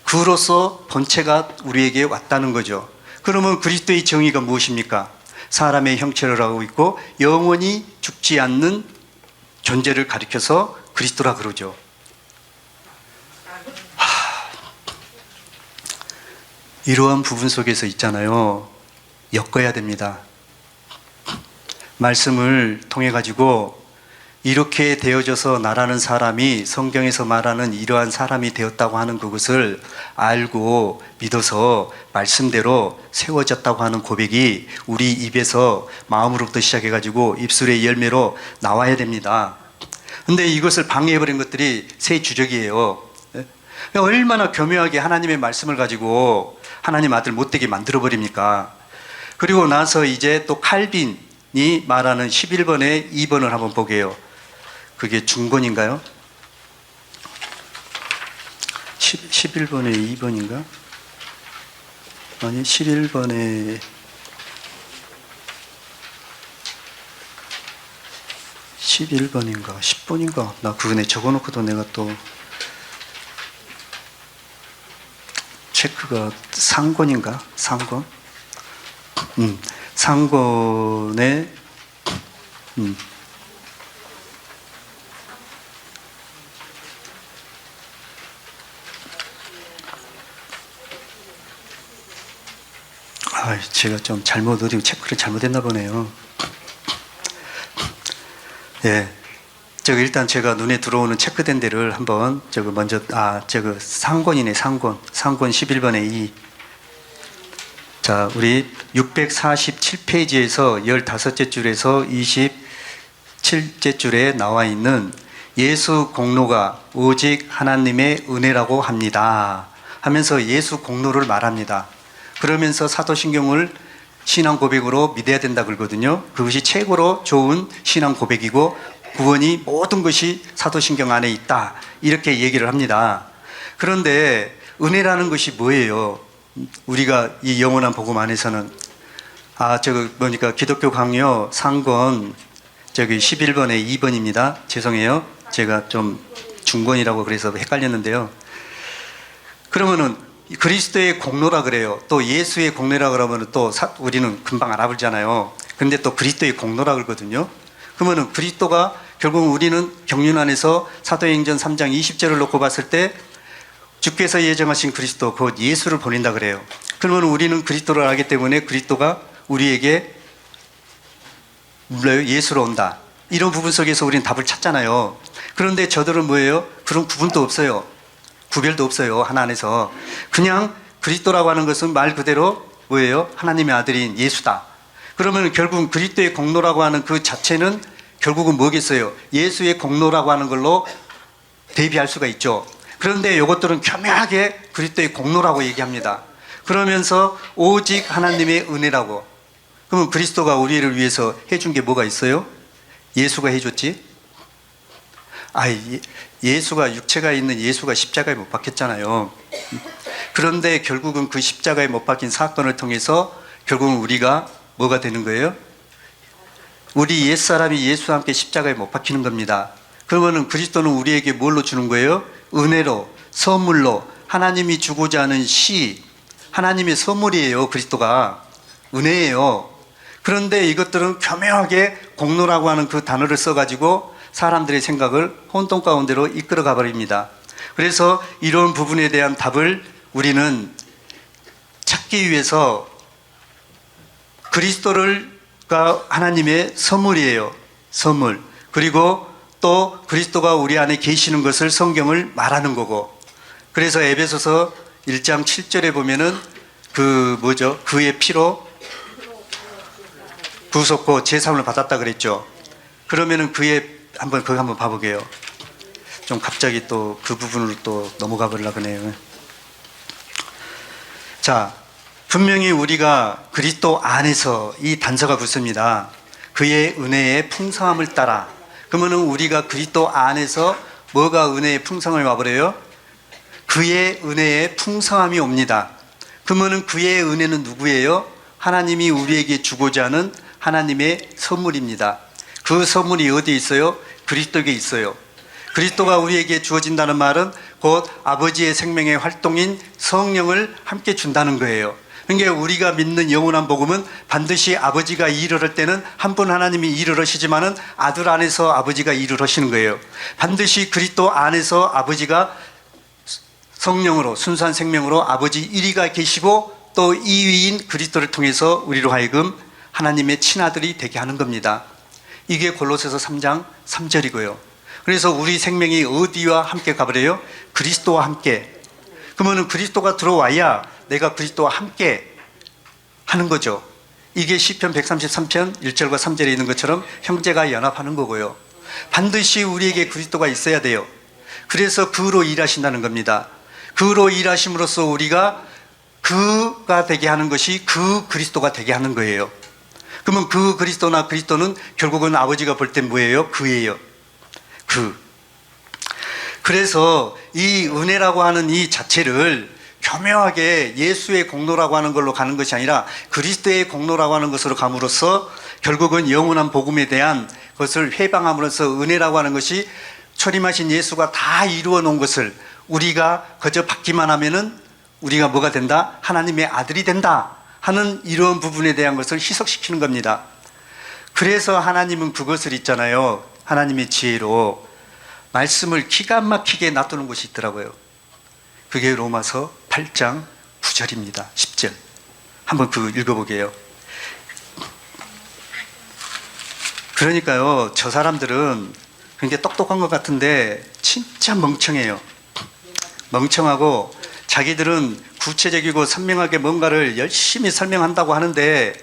그로서 본체가 우리에게 왔다는 거죠. 그러면 그리스도의 정의가 무엇입니까? 사람의 형체를 하고 있고 영원히 죽지 않는 존재를 가리켜서 그리스도라 그러죠. 이러한 부분 속에서 있잖아요. 엮어야 됩니다. 말씀을 통해 가지고 이렇게 되어져서 나라는 사람이 성경에서 말하는 이러한 사람이 되었다고 하는 그것을 알고 믿어서 말씀대로 세워졌다고 하는 고백이 우리 입에서 마음으로부터 시작해 가지고 입술의 열매로 나와야 됩니다. 근데 이것을 방해해버린 것들이 세 주적이에요. 얼마나 교묘하게 하나님의 말씀을 가지고 하나님 아들 못되게 만들어버립니까? 그리고 나서 이제 또 칼빈이 말하는 11번에 2번을 한번 보게요. 그게 중본인가요? 11번에 2번인가? 아니 11번에 11번인가 10번인가 나 그거네 적어놓고도 내가 또 체크가 상권인가? 상권? 상권에 제가 좀 잘못 어디 체크를 잘못했나 보네요. 예. 저기 일단 제가 눈에 들어오는 체크된 데를 한번 저거 먼저 저거 상권이네 상권 11번에 2. 자, 우리 647페이지에서 15째 줄에서 27째 줄에 나와 있는 예수 공로가 오직 하나님의 은혜라고 합니다 하면서 예수 공로를 말합니다. 그러면서 사도신경을 신앙 고백으로 믿어야 된다 그러거든요. 그것이 최고로 좋은 신앙 고백이고 구원이 모든 것이 사도신경 안에 있다 이렇게 얘기를 합니다. 그런데 은혜라는 것이 뭐예요? 우리가 이 영원한 복음 안에서는 저거 뭐니까 기독교 강요 상권 저기 11번에 2번입니다. 죄송해요. 제가 좀 중권이라고 그래서 헷갈렸는데요. 그러면은 그리스도의 공로라 그래요. 또 예수의 공로라 그러면 또 우리는 금방 알아보잖아요. 근데 또 그리스도의 공로라 그러거든요. 그러면은 그리스도가 결국 우리는 경륜 안에서 사도행전 3장 20절을 놓고 봤을 때 주께서 예정하신 그리스도 곧 예수를 보낸다 그래요. 그러면 우리는 그리스도를 알기 때문에 그리스도가 우리에게 예수로 온다. 이런 부분 속에서 우리는 답을 찾잖아요. 그런데 저들은 뭐예요? 그런 구분도 없어요. 구별도 없어요. 하나 안에서 그냥 그리스도라고 하는 것은 말 그대로 뭐예요? 하나님의 아들인 예수다. 그러면 결국 그리스도의 공로라고 하는 그 자체는 결국은 뭐겠어요? 예수의 공로라고 하는 걸로 대비할 수가 있죠. 그런데 이것들은 교묘하게 그리스도의 공로라고 얘기합니다. 그러면서 오직 하나님의 은혜라고. 그러면 그리스도가 우리를 위해서 해준 게 뭐가 있어요? 예수가 해줬지? 예수가 육체가 있는 예수가 십자가에 못 박혔잖아요. 그런데 결국은 그 십자가에 못 박힌 사건을 통해서 결국은 우리가 뭐가 되는 거예요? 우리 옛사람이 예수와 함께 십자가에 못 박히는 겁니다. 그러면은 그리스도는 우리에게 뭘로 주는 거예요? 은혜로, 선물로. 하나님이 주고자 하는 하나님의 선물이에요. 그리스도가 은혜예요. 그런데 이것들은 교묘하게 공로라고 하는 그 단어를 써가지고 사람들의 생각을 혼돈 가운데로 이끌어가 버립니다. 그래서 이런 부분에 대한 답을 우리는 찾기 위해서 그리스도가 하나님의 선물이에요. 선물. 그리고 또 그리스도가 우리 안에 계시는 것을 성경을 말하는 거고. 그래서 에베소서 1장 7절에 보면은 그의 피로 구속고 제사함을 받았다 그랬죠. 그러면은 그거 한번 봐보게요. 좀 갑자기 또 그 부분으로 또 넘어가 보려고 하네요. 자, 분명히 우리가 그리스도 안에서 이 단서가 붙습니다. 그의 은혜의 풍성함을 따라. 그러면은 우리가 그리스도 안에서 뭐가 은혜의 풍성함을 와버려요? 그의 은혜의 풍성함이 옵니다. 그러면은 그의 은혜는 누구예요? 하나님이 우리에게 주고자 하는 하나님의 선물입니다. 그 선물이 어디에 있어요? 그리스도에게 있어요. 그리스도가 우리에게 주어진다는 말은 곧 아버지의 생명의 활동인 성령을 함께 준다는 거예요. 그러니까 우리가 믿는 영원한 복음은 반드시 아버지가 일을 할 때는 한 분 하나님이 일을 하시지만은 아들 안에서 아버지가 일을 하시는 거예요. 반드시 그리스도 안에서 아버지가 성령으로 순수한 생명으로 아버지 1위가 계시고 또 2위인 그리스도를 통해서 우리로 하여금 하나님의 친아들이 되게 하는 겁니다. 이게 골로새서 3장 3절이고요. 그래서 우리 생명이 어디와 함께 가버려요? 그리스도와 함께. 그러면 그리스도가 들어와야 내가 그리스도와 함께 하는 거죠. 이게 시편 133편 1절과 3절에 있는 것처럼 형제가 연합하는 거고요. 반드시 우리에게 그리스도가 있어야 돼요. 그래서 그로 일하신다는 겁니다. 그로 일하심으로써 우리가 그가 되게 하는 것이 그 그리스도가 되게 하는 거예요. 그러면 그 그리스도나 그리스도는 결국은 아버지가 볼 땐 뭐예요? 그예요. 그래서 이 은혜라고 하는 이 자체를 교묘하게 예수의 공로라고 하는 걸로 가는 것이 아니라 그리스도의 공로라고 하는 것으로 감으로써 결국은 영원한 복음에 대한 것을 회방함으로써 은혜라고 하는 것이 초림하신 예수가 다 이루어 놓은 것을 우리가 그저 받기만 하면은 우리가 뭐가 된다? 하나님의 아들이 된다 하는 이런 부분에 대한 것을 희석시키는 겁니다. 그래서 하나님은 그것을 있잖아요. 하나님의 지혜로 말씀을 기가 막히게 놔두는 곳이 있더라고요. 그게 로마서 8장 9절입니다. 10절. 한번 그 읽어보게요. 그러니까요, 저 사람들은 굉장히 똑똑한 것 같은데 진짜 멍청해요. 멍청하고 자기들은 구체적이고 선명하게 뭔가를 열심히 설명한다고 하는데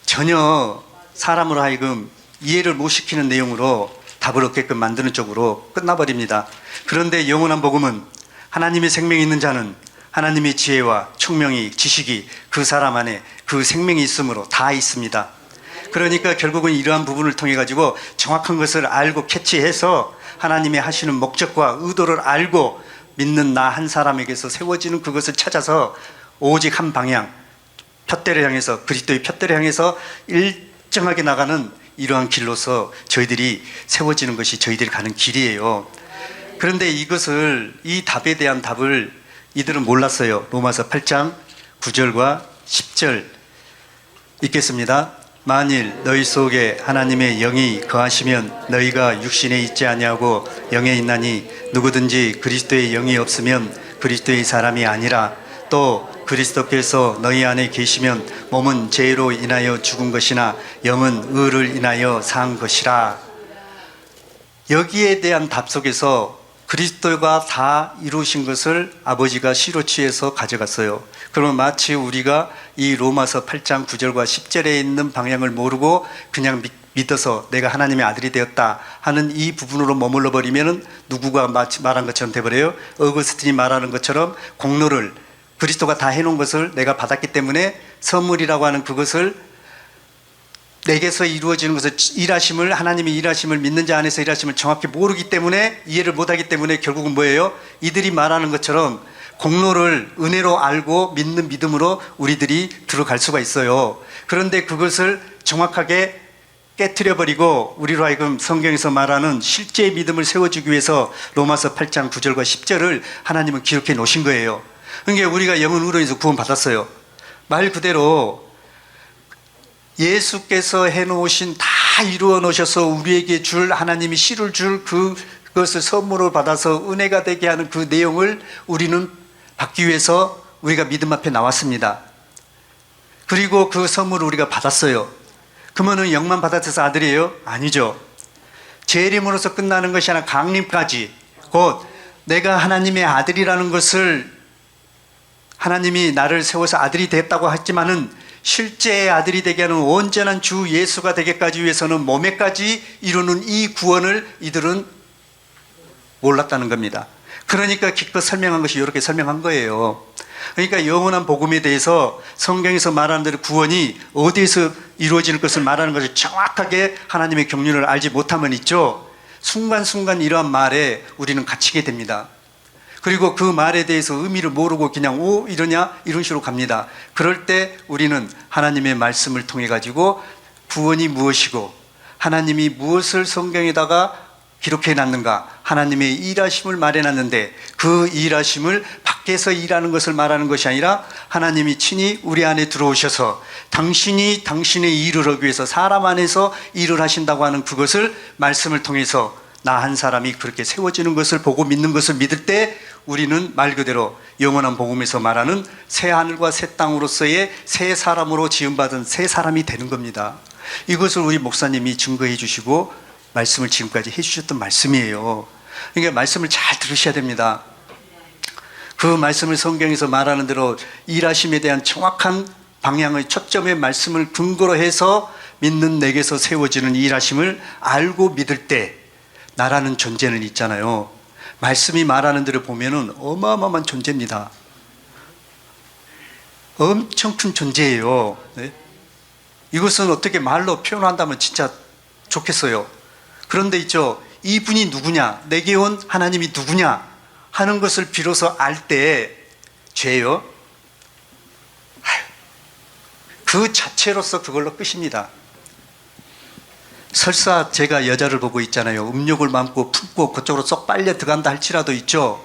전혀 사람으로 하여금 이해를 못 시키는 내용으로 답을 얻게끔 만드는 쪽으로 끝나버립니다. 그런데 영원한 복음은 하나님의 생명이 있는 자는 하나님의 지혜와 총명이, 지식이 그 사람 안에 그 생명이 있으므로 다 있습니다. 그러니까 결국은 이러한 부분을 통해 가지고 정확한 것을 알고 캐치해서 하나님의 하시는 목적과 의도를 알고 믿는 나 한 사람에게서 세워지는 그것을 찾아서 오직 한 방향, 푯대를 향해서, 그리스도의 푯대를 향해서 일정하게 나가는 이러한 길로서 저희들이 세워지는 것이 저희들이 가는 길이에요. 그런데 이것을, 이 답에 대한 답을 이들은 몰랐어요. 로마서 8장 9절과 10절 읽겠습니다. 만일 너희 속에 하나님의 영이 거하시면 너희가 육신에 있지 아니하고 영에 있나니 누구든지 그리스도의 영이 없으면 그리스도의 사람이 아니라 또 그리스도께서 너희 안에 계시면 몸은 죄로 인하여 죽은 것이나 영은 의를 인하여 산 것이라. 여기에 대한 답 속에서 그리스도가 다 이루신 것을 아버지가 시로 취해서 가져갔어요. 그러면 마치 우리가 이 로마서 8장 9절과 10절에 있는 방향을 모르고 그냥 믿어서 내가 하나님의 아들이 되었다 하는 이 부분으로 머물러 버리면 누구가 말한 것처럼 돼버려요. 어거스틴이 말하는 것처럼 공로를 그리스도가 다 해놓은 것을 내가 받았기 때문에 선물이라고 하는 그것을 내게서 이루어지는 것을 일하심을, 하나님의 일하심을, 믿는 자 안에서 일하심을 정확히 모르기 때문에, 이해를 못하기 때문에 결국은 뭐예요? 이들이 말하는 것처럼 공로를 은혜로 알고 믿는 믿음으로 우리들이 들어갈 수가 있어요. 그런데 그것을 정확하게 깨트려버리고 우리로 하여금 성경에서 말하는 실제의 믿음을 세워주기 위해서 로마서 8장 9절과 10절을 하나님은 기록해 놓으신 거예요. 그러니까 우리가 영은 의로 인해서 구원 받았어요. 말 그대로 예수께서 해놓으신 다 이루어 놓으셔서 우리에게 줄, 하나님이 씨를 줄 그것을 선물로 받아서 은혜가 되게 하는 그 내용을 우리는 받기 위해서 우리가 믿음 앞에 나왔습니다. 그리고 그 선물을 우리가 받았어요. 그러면은 영만 받아서 아들이에요? 아니죠. 재림으로서 끝나는 것이 아니라 강림까지, 곧 내가 하나님의 아들이라는 것을, 하나님이 나를 세워서 아들이 됐다고 했지만은 실제의 아들이 되게 하는 온전한 주 예수가 되기까지 위해서는 몸에까지 이루는 이 구원을 이들은 몰랐다는 겁니다. 그러니까 기껏 설명한 것이 이렇게 설명한 거예요. 그러니까 영원한 복음에 대해서 성경에서 말하는 대로 구원이 어디에서 이루어지는 것을 말하는 것을 정확하게 하나님의 경륜을 알지 못하면 있죠, 순간순간 이러한 말에 우리는 갇히게 됩니다. 그리고 그 말에 대해서 의미를 모르고 그냥 오 이러냐 이런 식으로 갑니다. 그럴 때 우리는 하나님의 말씀을 통해 가지고 구원이 무엇이고 하나님이 무엇을 성경에다가 기록해 놨는가, 하나님의 일하심을 말해 놨는데 그 일하심을 밖에서 일하는 것을 말하는 것이 아니라 하나님이 친히 우리 안에 들어오셔서 당신이 당신의 일을 하기 위해서 사람 안에서 일을 하신다고 하는 그것을 말씀을 통해서 나 한 사람이 그렇게 세워지는 것을 보고 믿는 것을 믿을 때 우리는 말 그대로 영원한 복음에서 말하는 새 하늘과 새 땅으로서의 새 사람으로 지음받은 새 사람이 되는 겁니다. 이것을 우리 목사님이 증거해 주시고 말씀을 지금까지 해 주셨던 말씀이에요. 그러니까 말씀을 잘 들으셔야 됩니다. 그 말씀을 성경에서 말하는 대로 일하심에 대한 정확한 방향의 초점의 말씀을 근거로 해서 믿는 내게서 세워지는 일하심을 알고 믿을 때 나라는 존재는 있잖아요. 말씀이 말하는 대로 보면은 어마어마한 존재입니다. 엄청 큰 존재예요. 네? 이것은 어떻게 말로 표현한다면 진짜 좋겠어요. 그런데 있죠, 이분이 누구냐, 내게 온 하나님이 누구냐 하는 것을 비로소 알 때 죄요? 그 자체로서 그걸로 끝입니다. 설사 제가 여자를 보고 있잖아요. 음욕을 마음고 품고 그쪽으로 쏙 빨려 들어간다 할지라도 있죠.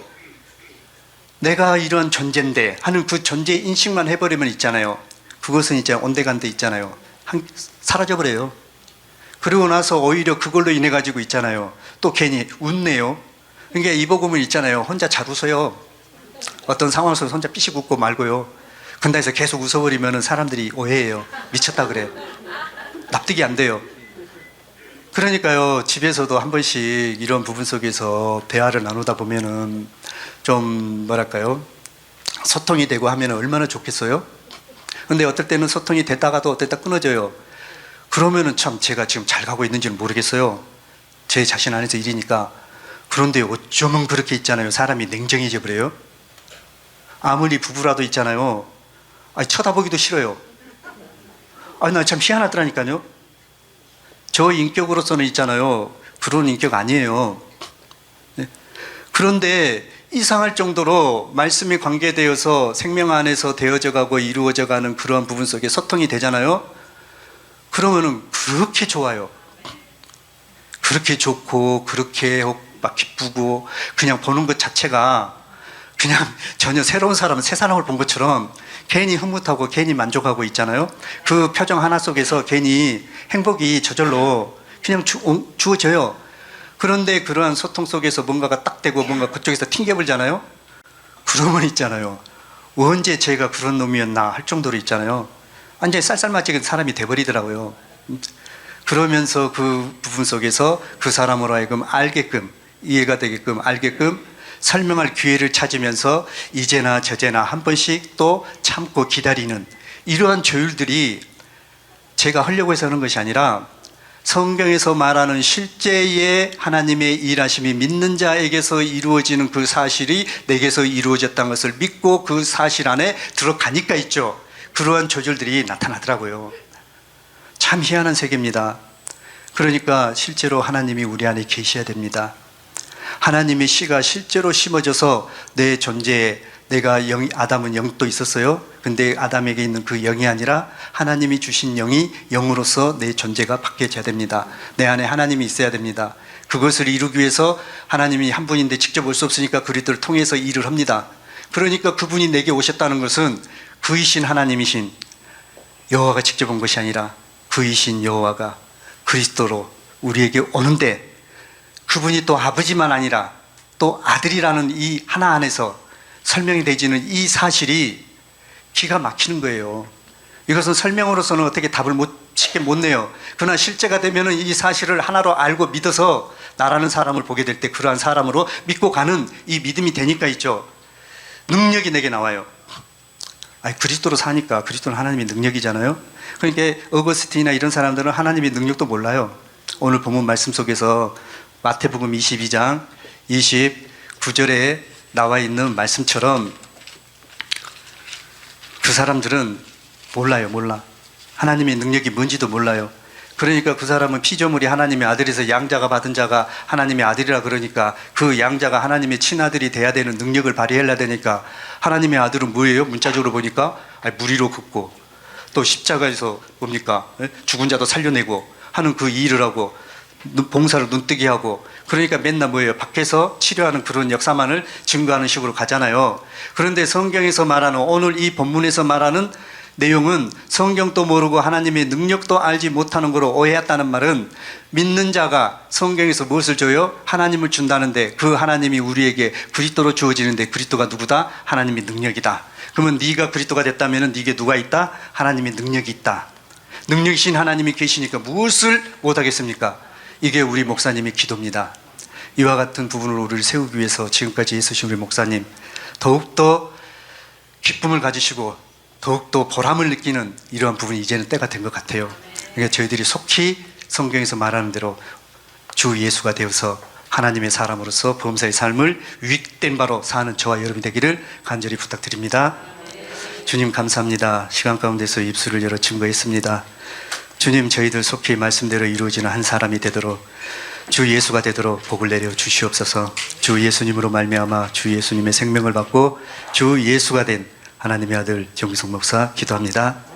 내가 이런 존재인데 하는 그 존재 인식만 해버리면 있잖아요. 그것은 이제 온데간데 있잖아요. 사라져버려요. 그리고 나서 오히려 그걸로 인해 가지고 있잖아요. 또 괜히 웃네요. 그러니까 이보고문 있잖아요. 혼자 잘 웃어요. 어떤 상황에서 혼자 삐씩 웃고 말고요. 근데서 계속 웃어버리면 사람들이 오해해요. 미쳤다 그래. 납득이 안 돼요. 그러니까요, 집에서도 한 번씩 이런 부분 속에서 대화를 나누다 보면은 좀 뭐랄까요, 소통이 되고 하면 얼마나 좋겠어요? 근데 어떨 때는 소통이 됐다가도 어떨 때 끊어져요. 그러면은 참 제가 지금 잘 가고 있는지는 모르겠어요. 제 자신 안에서 일이니까. 그런데 어쩌면 그렇게 있잖아요. 사람이 냉정해져 버려요. 아무리 부부라도 있잖아요. 아니, 쳐다보기도 싫어요. 아니, 나 참 희한하더라니까요. 저 인격으로서는 있잖아요. 그런 인격 아니에요. 네. 그런데 이상할 정도로 말씀이 관계되어서 생명 안에서 되어져 가고 이루어져 가는 그러한 부분 속에 소통이 되잖아요. 그러면은 그렇게 좋아요. 그렇게 좋고, 그렇게 막 기쁘고, 그냥 보는 것 자체가 그냥 전혀 새로운 사람은 새 사람을 본 것처럼 괜히 흐뭇하고 괜히 만족하고 있잖아요. 그 표정 하나 속에서 괜히 행복이 저절로 그냥 주어져요. 그런데 그러한 소통 속에서 뭔가가 딱 되고 뭔가 그쪽에서 튕겨버리잖아요. 그러면 있잖아요. 언제 제가 그런 놈이었나 할 정도로 있잖아요. 완전히 쌀쌀맞은 사람이 돼버리더라고요. 그러면서 그 부분 속에서 그 사람으로 하여금 알게끔, 이해가 되게끔 알게끔 설명할 기회를 찾으면서 이제나 저제나 한 번씩 또 참고 기다리는 이러한 조율들이 제가 하려고 해서 하는 것이 아니라 성경에서 말하는 실제의 하나님의 일하심이 믿는 자에게서 이루어지는 그 사실이 내게서 이루어졌다는 것을 믿고 그 사실 안에 들어가니까 있죠. 그러한 조절들이 나타나더라고요. 참 희한한 세계입니다. 그러니까 실제로 하나님이 우리 안에 계셔야 됩니다. 하나님의 씨가 실제로 심어져서 내 존재에, 내가 아담은 영도 있었어요. 근데 아담에게 있는 그 영이 아니라 하나님이 주신 영이 영으로서 내 존재가 바뀌어져야 됩니다. 내 안에 하나님이 있어야 됩니다. 그것을 이루기 위해서 하나님이 한 분인데 직접 올 수 없으니까 그리스도를 통해서 일을 합니다. 그러니까 그분이 내게 오셨다는 것은 그이신 하나님이신 여호와가 직접 온 것이 아니라 그이신 여호와가 그리스도로 우리에게 오는데, 그분이 또 아버지만 아니라 또 아들이라는 이 하나 안에서 설명이 되지는 이 사실이 기가 막히는 거예요. 이것은 설명으로서는 어떻게 답을 쉽게 못 내요. 그러나 실제가 되면은 이 사실을 하나로 알고 믿어서 나라는 사람을 보게 될 때 그러한 사람으로 믿고 가는 이 믿음이 되니까 있죠. 능력이 내게 나와요. 아니, 그리스도로 사니까. 그리스도는 하나님의 능력이잖아요. 그러니까 어거스틴이나 이런 사람들은 하나님의 능력도 몰라요. 오늘 본문 말씀 속에서 마태복음 22장 29절에 나와 있는 말씀처럼 그 사람들은 몰라. 하나님의 능력이 뭔지도 몰라요. 그러니까 그 사람은 피조물이 하나님의 아들에서 양자가 받은 자가 하나님의 아들이라 그러니까 그 양자가 하나님의 친아들이 돼야 되는 능력을 발휘해야 되니까 하나님의 아들은 뭐예요? 문자적으로 보니까 무리로 긋고 또 십자가에서 뭡니까? 죽은 자도 살려내고 하는 그 일을 하고 봉사를 눈뜨게 하고, 그러니까 맨날 뭐예요? 밖에서 치료하는 그런 역사만을 증거하는 식으로 가잖아요. 그런데 성경에서 말하는, 오늘 이 본문에서 말하는 내용은 성경도 모르고 하나님의 능력도 알지 못하는 거로 오해했다는 말은, 믿는 자가 성경에서 무엇을 줘요? 하나님을 준다는데 그 하나님이 우리에게 그리스도로 주어지는데 그리스도가 누구다? 하나님의 능력이다. 그러면 네가 그리스도가 됐다면 네게 누가 있다? 하나님의 능력이 있다. 능력이신 하나님이 계시니까 무엇을 못하겠습니까? 이게 우리 목사님의 기도입니다. 이와 같은 부분으로 우리를 세우기 위해서 지금까지 애쓰신 우리 목사님, 더욱더 기쁨을 가지시고 더욱더 보람을 느끼는 이러한 부분이 이제는 때가 된 것 같아요. 그러니까 저희들이 속히 성경에서 말하는 대로 주 예수가 되어서 하나님의 사람으로서 범사의 삶을 유익된 바로 사는 저와 여러분이 되기를 간절히 부탁드립니다. 주님 감사합니다. 시간 가운데서 입술을 열어 증거했습니다. 주님, 저희들 속히 말씀대로 이루어지는 한 사람이 되도록 주 예수가 되도록 복을 내려 주시옵소서. 주 예수님으로 말미암아 주 예수님의 생명을 받고 주 예수가 된 하나님의 아들 정기성 목사 기도합니다.